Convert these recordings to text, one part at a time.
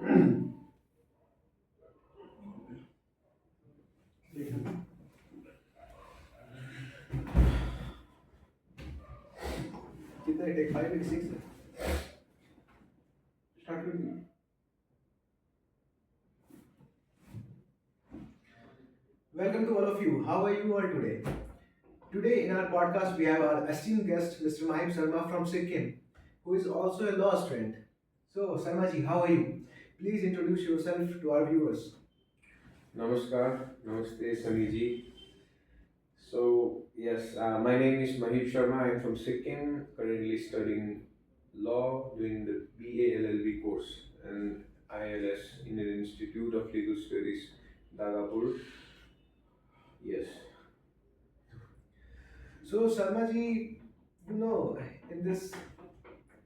कितना take 5 and 6? Start with me. Welcome to all of you. How are you all today? Today in our podcast we have our esteemed guest Mr. Mahib Sharma from Sikkim, who is also a law student. So Sarmaji, how are you? Please introduce yourself to our viewers. Namaskar, Namaste, Samiji. So, yes, my name is Mahib Sharma. I'm from Sikkim, currently studying law, doing the BA LLB course and ILS in the Institute of Legal Studies, Dagapur. Yes, So Sarmaji, in this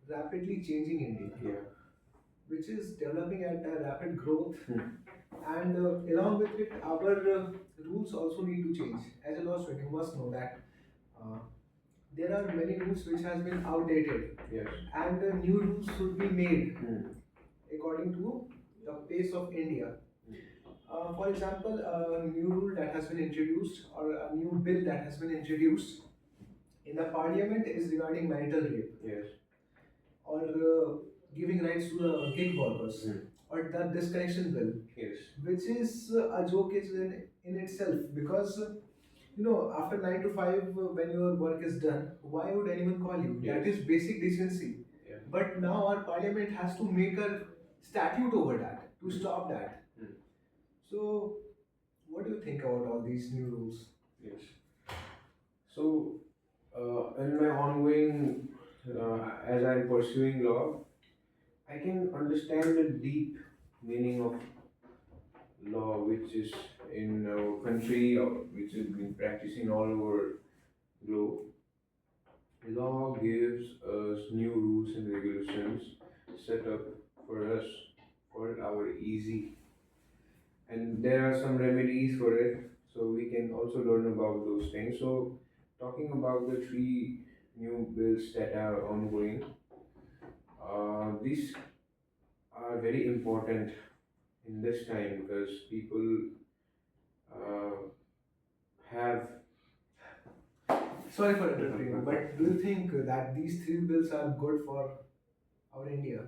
rapidly changing India, yeah. which is developing at a rapid growth, Hmm. and along with it, our rules also need to change. As a law student, you must know that uh, there are many rules which has been outdated, Yes. and new rules should be made Hmm. according to the pace of India. For example, a new rule that has been introduced or a new bill that has been introduced in the parliament is regarding marital rape Yes. or giving rights to the gig workers, Hmm. or the disconnection bill, Yes. which is a joke is in itself, because after 9 to 5, when your work is done, why would anyone call you? That Yes. is basic decency. Yeah. But now our parliament has to make a statute over that to stop that. Hmm. So what do you think about all these new rules? Yes. So, in my ongoing, as I'm pursuing law, I can understand the deep meaning of law, which is in our country, or which has been practicing all over globe. Law gives us new rules and regulations set up for us for our easy, and there are some remedies for it, so we can also learn about those things. So, talking about the three new bills that are ongoing, these are very important in this time because people uh, have. Sorry for interrupting you, but do you think that these three bills are good for our India?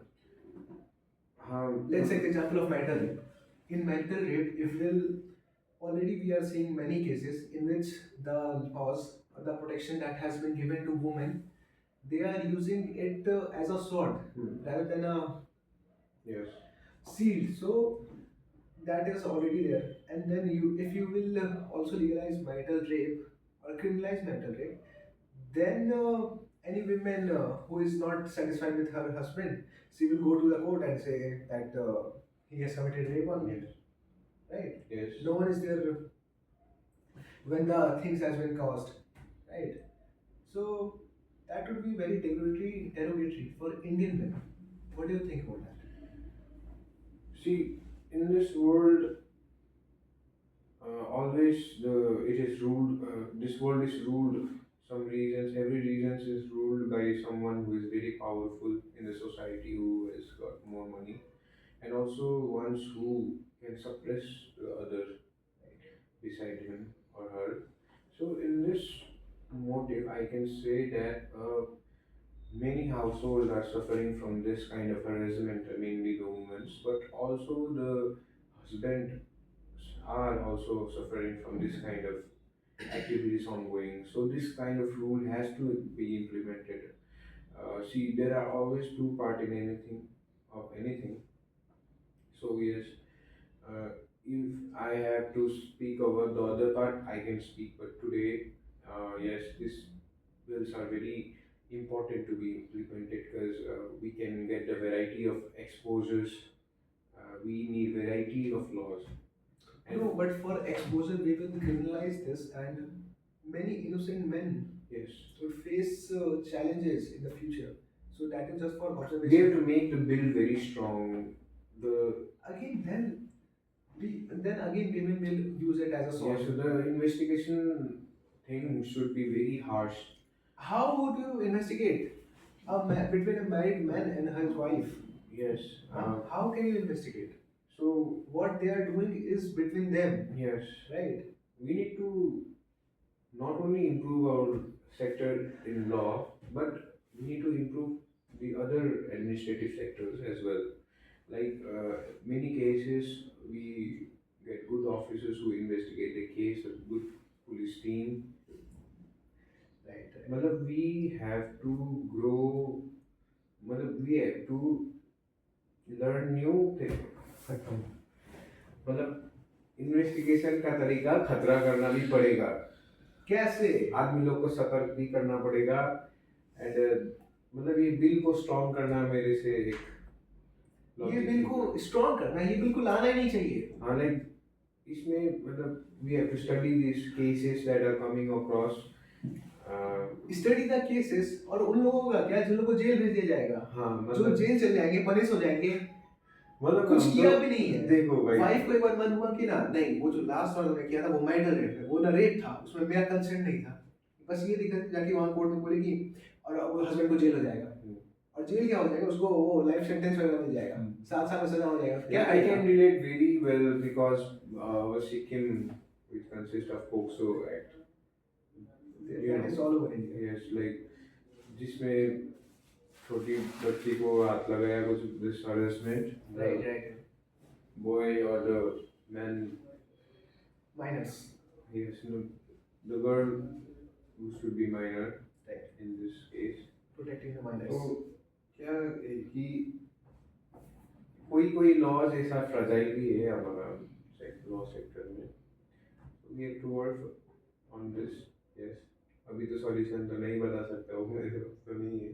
Let's take the example of marital rape. In marital rape, if will already we are seeing many cases in which the laws or the protection that has been given to women, they are using it as a sword rather than a Yes. shield. So that is already there. And then if you will also legalize marital rape or criminalize marital rape, then any woman who is not satisfied with her husband, she will go to the court and say that he has committed rape on me, Yes. right? Yes. No one is there when the things has been caused, right? So that would be very derogatory for Indian men. What do you think about that? See, in this world, always it is ruled. This world is ruled. Some reasons, every reasons is ruled by someone who is very powerful in the society, who has got more money, and also ones who can suppress the other beside him or her. So, in this motive, I can say that many households are suffering from this kind of harassment, mainly the women's, but also the husband are also suffering from this kind of activities ongoing. So this kind of rule has to be implemented. See, there are always two part in anything of anything. So yes, uh, if I have to speak about the other part, I can speak. But today, yes, these bills are very important to be implemented because we can get the variety of exposures. We need variety of laws. And No, but for exposure, we will criminalize this, and many innocent men yes, would face challenges in the future. So that is just for they have observation. to make the bill very strong. The Again, then again women will use it as a yeah, sword. so the investigation thing should be very harsh. How would you investigate between a married man and his wife? Yes. How can you investigate? So What they are doing is between them, yes, right? we need to not only improve our sector in law, but we need to improve the other administrative sectors as well. Like many cases, we get good officers who investigate the case, a good police team. Right, right. मतलब we have to grow. मतलब we have to learn new things. मतलब investigation का तरीका खतरा करना भी पड़ेगा, कैसे? आदमी लोग को सतर्क भी करना पड़ेगा एंड मतलब ये बिल को स्ट्रॉन्ग करना मेरे से एक ये logic बिल को है। स्ट्रॉन्ग करना, ये बिल को लाना ही नहीं चाहिए। हाँ लाइक इसमें मतलब we have to study this cases that are coming across. Study the cases, और उन लोगों का क्या जिन लोगों को जेल भेज दिया जाएगा, हाँ जो मतलब जेल चले जाएंगे, पनिश हो जाएंगे, मतलब कुछ हम किया तो भी नहीं है। देखो भाई वाइफ को एक बार मन हुआ कि ना नहीं, वो जो लास्ट वाला मैं किया था वो मर्डर रेप है, वो ना रेप था, उसमें मेरा कंसेंट नहीं था, बस ये दिक्कत जाके वहाँ कोर्ट में बोलेगी और वो हस्बैंड को जेल हो जाएगा। और जेल क्या हो जाएगा, उसको वो लाइफ सेंटेंस वगैरह मिल जाएगा, 7 साल का सजा हो जाएगा। क्या Yeah, I can relate very well because Sikkim, which consists of POCSO Act, that is all over India. yes, like जिसमें छोटी बच्ची को हाथ लगाया कुछ this harassment, right right. boy or the man, minus. yes, no, the girl who should be minor right. in this case. Protecting the तो minus. क्या है कि कोई कोई लॉज ऐसा फ्रजाइल भी है हमारा लॉ सेक्टर में, we have to work on this. Yes, अभी तो सॉल्यूशन तो नहीं बता सकता हूँ, मेरे पास तो नहीं है।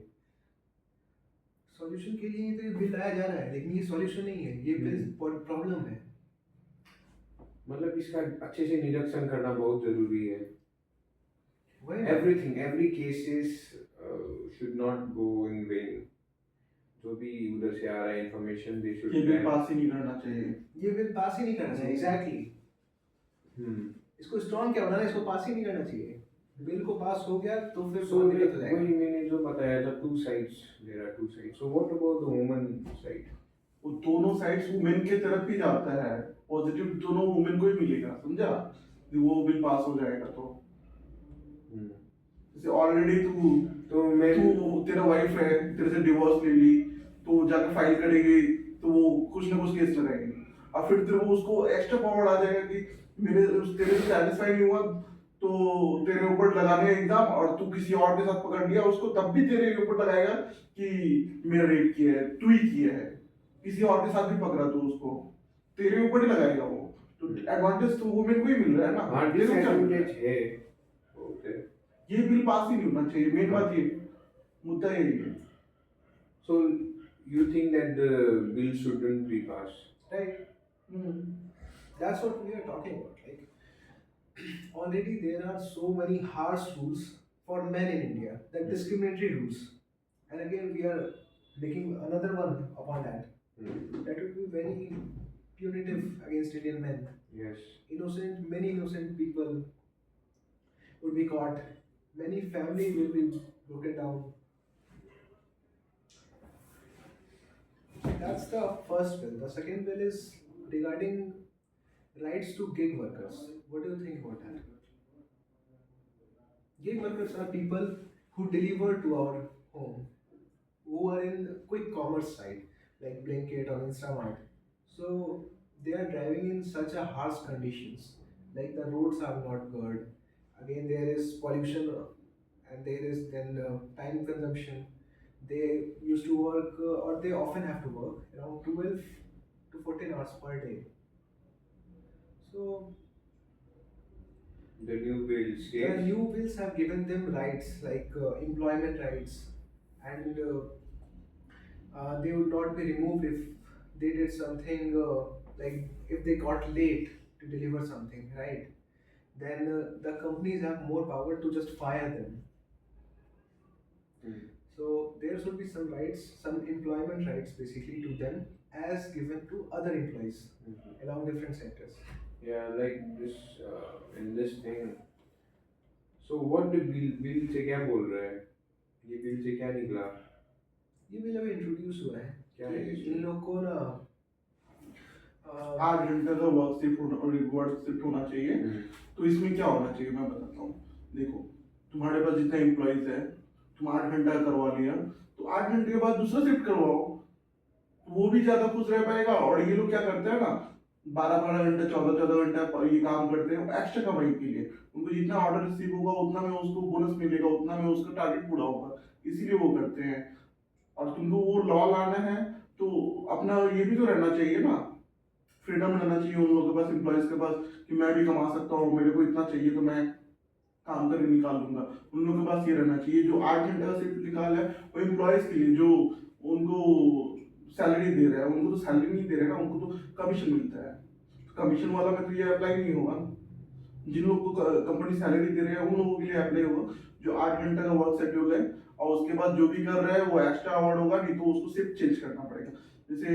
सॉल्यूशन के लिए तो ये बिल लाया जा रहा है, लेकिन ये सॉल्यूशन नहीं है, ये बिल प्रॉब्लम है। मतलब इसका अच्छे से निरीक्षण करना बहुत जरूरी है। वही ना। Everything, every cases should not go in when. जो भी उधर से आ रहा है इंफॉर्मेशन, दे शुड ये बिल पास ही नहीं करना चाहिए। ये बिल पास ही नहीं करना चाहिए। एग्जैक्टली। इसको स्ट्रॉन्ग क्या बनाना, इसको पास ही नहीं करना चाहिए। बिल को पास हो गया तो फिर So बहुत like दिक्कत हो जाएगा। वही मैंने जो बताया था, two sides, there are two sides. So what about the woman side? वो दोनों साइड्स वुमेन की तरफ ही जाता है, पॉजिटिव दोनों वुमेन को ही मिलेगा, समझा? वो बिल पास हो जाएगा तो जैसे ऑलरेडी तो मैं तू तेरा वाइफ है, तेरे से डिवोर्स ले ली, तो जाके फाइल करेगी तो वो कुछ ना कुछ केस लगाएगी, और फिर तेरे को उसको एक्स्ट्रा पावर आ जाएगा कि मेरे तेरे से सेटिस्फाई नहीं हुआ तो तेरे ऊपर लगाने का एग्जाम, और तू किसी और के साथ पकड़ लिया उसको तब भी तेरे ऊपर लगाएगा कि मेरा रेप किया है, तू ही किया है, किसी और के साथ भी पकड़ा तू उसको तेरे ऊपर ही लगाएगा वो। तो एडवांटेज तो वुमेन को ही मिल रहा है ना। हाँ तेरे को क्या मिल रहा डिसएडवांटेज है? है बहुत है। ये बिल पास ही नहीं होना चाहिए, मेन बात ये मुद्दा यही है। So you think that the bill shouldn't be passed? Right. That's what we are talking about. Like already there are so many harsh rules for men in India, that discriminatory rules, and again we are making another one upon that. That would be very punitive against Indian men. Yes. Innocent, many innocent people would be caught. Many family will be broken down. That's the first bill. The second bill is regarding rights to gig workers. What do you think about that? Gig workers are people who deliver to our home, who are in quick commerce side like Blinkit or Instamart. So they are driving in such a harsh conditions. Like the roads are not good. Again, there is pollution, and there is then time consumption. They used to work, or they often have to work around 12 to 14 hours per day. So The new bill the states. new bills have given them rights like employment rights, and they would not be removed if they did something, like if they got late to deliver something, right? Then the companies have more power to just fire them. Hmm. So there should be some rights, some employment rights basically to them as given to other employees along different sectors. Yeah, like this in this thing. So what the bill से क्या बोल रहा है? ये bill से क्या निकला? ये बिल अभी इंट्रोड्यूस हुआ है क्या कि है ये इन लोग को ना 8 घंटे का वर्क शिफ्ट होना चाहिए। हम्म, तो इसमें क्या होना चाहिए मैं बताता हूँ। देखो, तुम्हारे पास जितने एम्प्लॉयज है, तुम 8 घंटा करवा लिया, तो 8 घंटे के बाद दूसरा शिफ्ट करवाओ, तो वो भी ज्यादा खुश रह पाएगा। और ये लोग क्या करते हैं ना, 12 12 घंटे 14 14 घंटा ये काम करते हैं एक्स्ट्रा कमाई के लिए। उनको जितना ऑर्डर रिसीव होगा उतना में उसको बोनस मिलेगा, उतना में उसका टारगेट पूरा होगा, इसीलिए वो करते हैं। और तुमको वो लॉ लाना है तो अपना ये भी तो रहना चाहिए ना, फ्रीडम रहना चाहिए उन लोगों के पास, एम्प्लॉयज के पास, कि मैं भी कमा सकता हूँ, मेरे को इतना चाहिए तो मैं काम करके निकाल लूंगा। उन लोगों के पास ये रहना चाहिए। जो 8 घंटे का शिफ्ट निकाल है वो एम्प्लॉयज के लिए, जो उनको सैलरी दे रहा है, उनको तो सैलरी नहीं दे रहे ना, उनको तो कमीशन मिलता है। कमीशन वाला में तो ये अप्लाई नहीं होगा ना। जिन लोग को कंपनी सैलरी दे रहे हैं उन लोगों के लिए अप्लाई होगा, जो 8 घंटे का वर्क शेड्यूल है। और उसके बाद जो भी कर रहा है वो एक्स्ट्रा आवर होगा, नहीं तो उसको शिफ्ट चेंज करना पड़ेगा। जैसे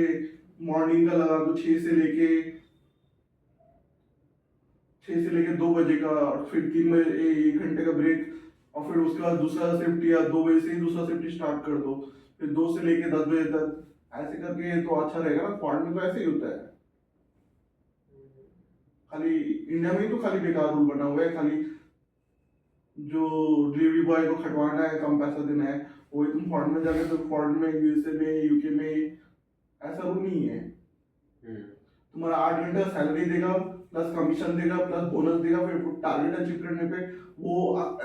मॉर्निंग का लगा दो 6 से लेके 2 बजे का, और फिर 3 बजे 1 घंटे का ब्रेक, और फिर उसके बाद दूसरा शिफ्ट, या 2 बजे से ही दूसरा शिफ्ट स्टार्ट कर दो, फिर 2 से लेके 10 बजे तक। ऐसे करके तो अच्छा रहेगा ना, फॉरेन में तो ऐसे ही होता है। खाली इंडिया में ही तो खाली बेकार रूल बना हुआ है, खाली जो डिलीवरी बॉय को खटवाना है, कम पैसा देना है। वही तुम फॉरेन में जाके, तो फॉरेन में यूएसए में यूके में ऐसा रूल नहीं है। हम्म, तुम्हारा 8 घंटे का सैलरी देगा, प्लस कमीशन देगा, प्लस बोनस देगा, फिर टारगेट अचीव करने पे वो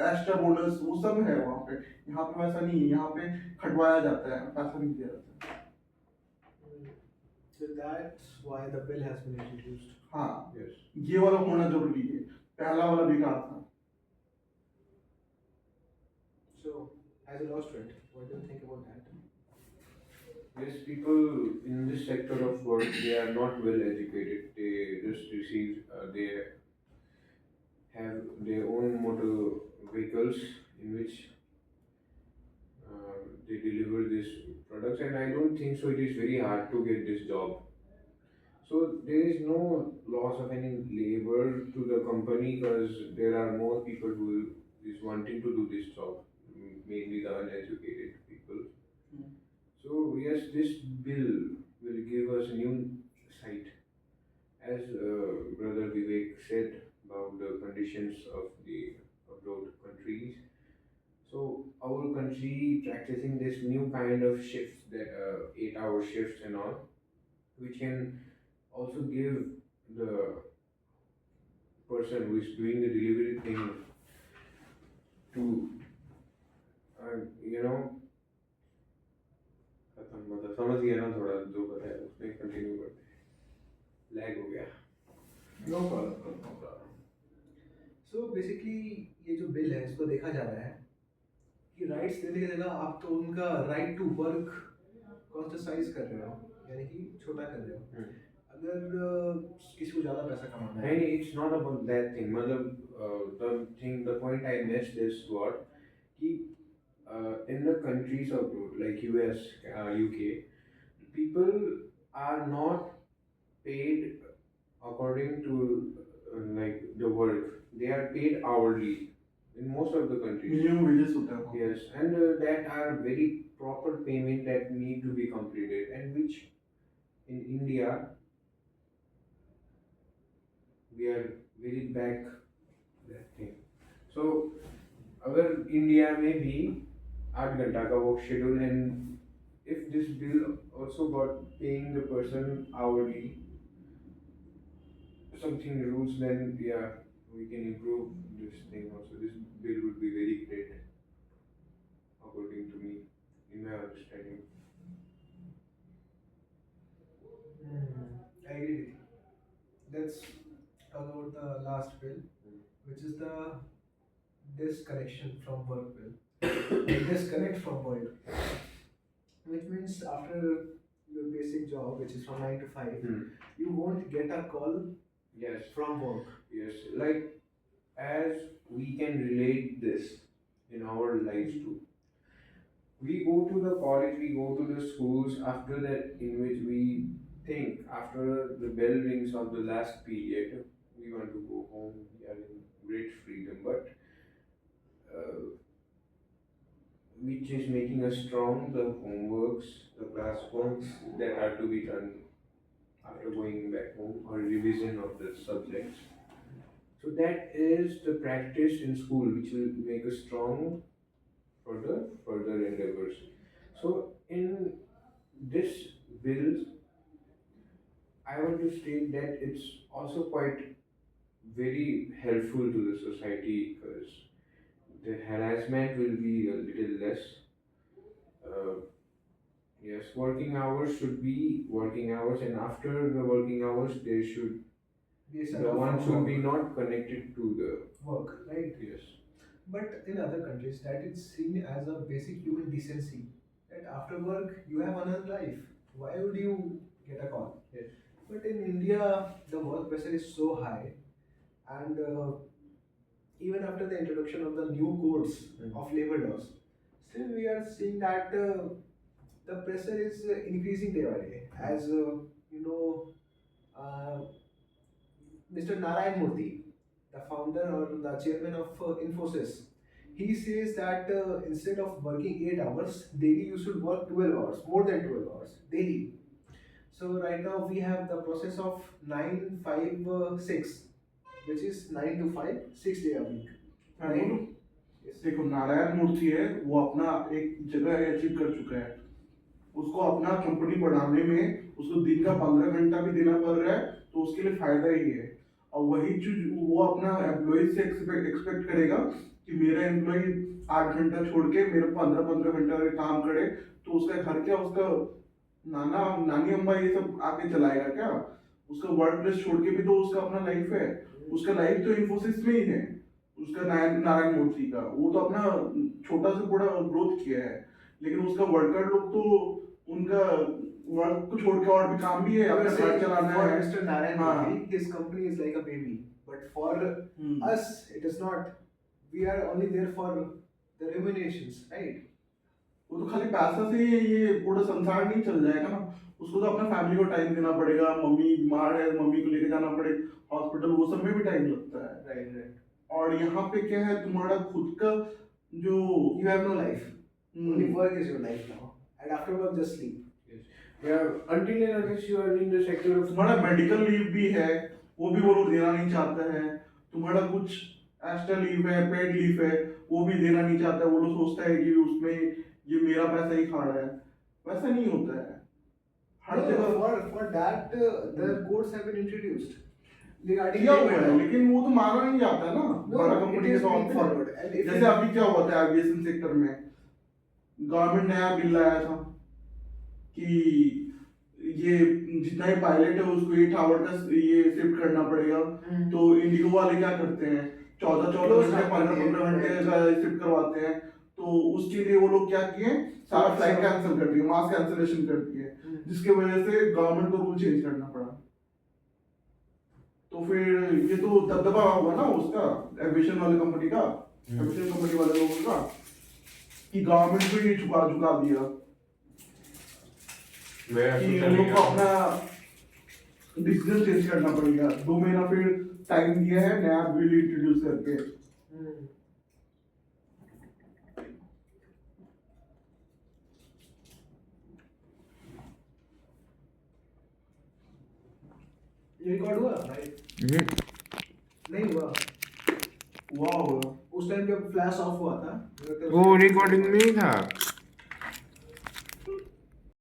एक्स्ट्रा बोनस वो सब है वहाँ पे। यहाँ पे वैसा नहीं है, यहाँ पे खटवाया जाता है, पैसा नहीं दिया जाता है। so that's why the bill has been introduced. हाँ, yes. ये वाला होना जरूरी है, पहला वाला बेकार था। So, as a law student, what do you think about that? Yes, people in this sector of work, they are not well educated. They just receive, they have their own motor vehicles in which they deliver these products, and I don't think so. It is very hard to get this job. So there is no loss of any labor to the company because there are more people who is wanting to do this job, mainly the uneducated people. Hmm. So yes, this bill will give us new sight, as Brother Vivek said about the conditions of the abroad countries. So our country practicing this new kind of shifts, that 8 hour shifts and all, which can also give the person who is doing the delivery thing to you know, खत्म मतलब समझ गया ना, थोड़ा जो बताया उसमें continue करते, लैग हो गया। No problem. So basically ये जो बिल है इसको देखा जा रहा है कि राइट्स देने की जगह आप तो उनका राइट टू वर्क कॉन्स्टिट्यूसाइज कर रहे हो, यानी कि छोटा कर रहे हो। अगर किसी को ज़्यादा पैसा कमाना है, नहीं, it's not about that thing, मतलब the point I missed is what, कि in the countries abroad like US, UK, people are not paid according to like the work. They are paid hourly in most of the countries. Minimum wages होता है वहाँ पे। Yes, and that are very proper payment that need to be completed, and which in India we are very back that thing. So अगर India में भी 8 घंटा का work schedule, and if this bill also got paying the person hourly something rules, then yeah, we can improve this thing also. This bill would be very great according to me, in my understanding. I agree with you. Let's talk about the last bill, which is the disconnection from work bill. Disconnect from work, which means after your basic job, which is from 9 to 5, Hmm. you won't get a call Yes, from work. yes, like as we can relate this in our lives too. We go to the college, we go to the schools, after that, in which we think after the bell rings of the last period, we want to go home, we are in great freedom, but which is making us strong, the homeworks, the class works that are to be done after going back home, or revision of the subjects. So that is the practice in school which will make us strong for the further endeavors. So in this bill, I want to state that it's also quite very helpful to the society because the harassment will be a little less. Uh, yes, working hours should be working hours, and after the working hours, there should Yes, the one should be not connected to the work, right? yes. But in other countries, that is seen as a basic human decency. That after work, you have another life. Why would you get a call? Yes. But in India, the work pressure is so high, and even after the introduction of the new codes of labor laws, still we are seeing that the pressure is increasing day by day. As you know, uh, Mr. Narayan Murthy, the founder or the chairman of Infosys, he says that instead of working 8 hours daily, you should work 12 hours, more than 12 hours daily. So right now we have the process of 9-5-6, which is 9 to 5, 6 day a week. मैं बोलूं? Yes. देखो नारायण मूर्ति है, वो अपना एक जगह achieve कर चुका है। उसको अपना कंपनी बढ़ाने में उसको दिन का 15 घंटा भी देना पड़ रहा है, तो उसके लिए फायदा ही है। और वही चीज वो अपना एम्प्लॉय से एक्सपेक्ट करेगा कि मेरा एम्प्लॉय 8 घंटा छोड़ के मेरे 15-15 घंटा का काम करे, तो उसका घर क्या, उसका नाना नानी अम्मा ये सब आके चलाएगा क्या? उसका वर्क प्लेस छोड़ के भी तो उसका अपना लाइफ है। उसका लाइफ तो इन्फोसिस में ही है, उसका नारायण मूर्ति का। वो तो अपना छोटा से बड़ा ग्रोथ किया है, लेकिन उसका वर्कर लोग तो उनका वर्क को छोड़ के और भी काम भी है, अपना घर चलाना For है। Mr. Narayan हाँ। Murthy, his company is like a baby. But for us, it is not. We are only there for the remunerations, right? वो तो खाली पैसा से ये पूरा संसार नहीं चल जाएगा ना। उसको तो अपना फैमिली को टाइम देना पड़ेगा, मम्मी बीमार है, मम्मी को लेके जाना पड़े हॉस्पिटल, वो सब में भी टाइम लगता है। Right, right. और यहाँ पे क्या है, तुम्हारा खुद का जो You have no life. Only work is your life now. And after work, just sleep. Yeah, until and unless you are in the sector of तुम्हारा मेडिकल लीव भी है, वो भी वो लोग देना नहीं चाहते हैं। तुम्हारा कुछ एक्स्ट्रा लीव है, पेड लीव है, वो भी देना नहीं चाहता है। वो लोग सोचता है कि उसमें ये मेरा पैसा ही खा रहा है। वैसा नहीं होता है हर No, जगह। for that, the codes have been introduced. Regarding किया हुआ labor है, law. लेकिन वो तो माना नहीं जाता है ना No, बड़ा it कंपनी के is तौर being पे। followed. And if जैसे अभी क्या हुआ था एविएशन सेक्टर में, गवर्नमेंट नया बिल लाया था कि ये जितना ही पायलट है उसको 8 आवर का ये शिफ्ट करना पड़ेगा। तो इंडिगो वाले क्या करते हैं, 14 घंटे 15 घंटे का शिफ्ट करवाते हैं। तो उसके लिए वो लोग क्या किए, सारा फ्लाइट कैंसिल कर दिए, मास कैंसिलेशन कर दिए, जिसके वजह से गवर्नमेंट को रूल चेंज करना पड़ा। तो फिर ये तो दबदबा हुआ ना उसका, एविएशन वाले कंपनी का, एविएशन कंपनी वाले लोगों का, कि गवर्नमेंट को ही झुका दिया कि उन लोग को अपना डिसीजन चेंज करना पड़ेगा। 2 महीना फिर टाइम दिया है नया बिल इंट्रोड्यूस करके। ये रिकॉर्ड हुआ भाई? नहीं हुआ। हुआ होगा। उस टाइम जब फ्लैश ऑफ हुआ था, वो रिकॉर्डिंग में ही था।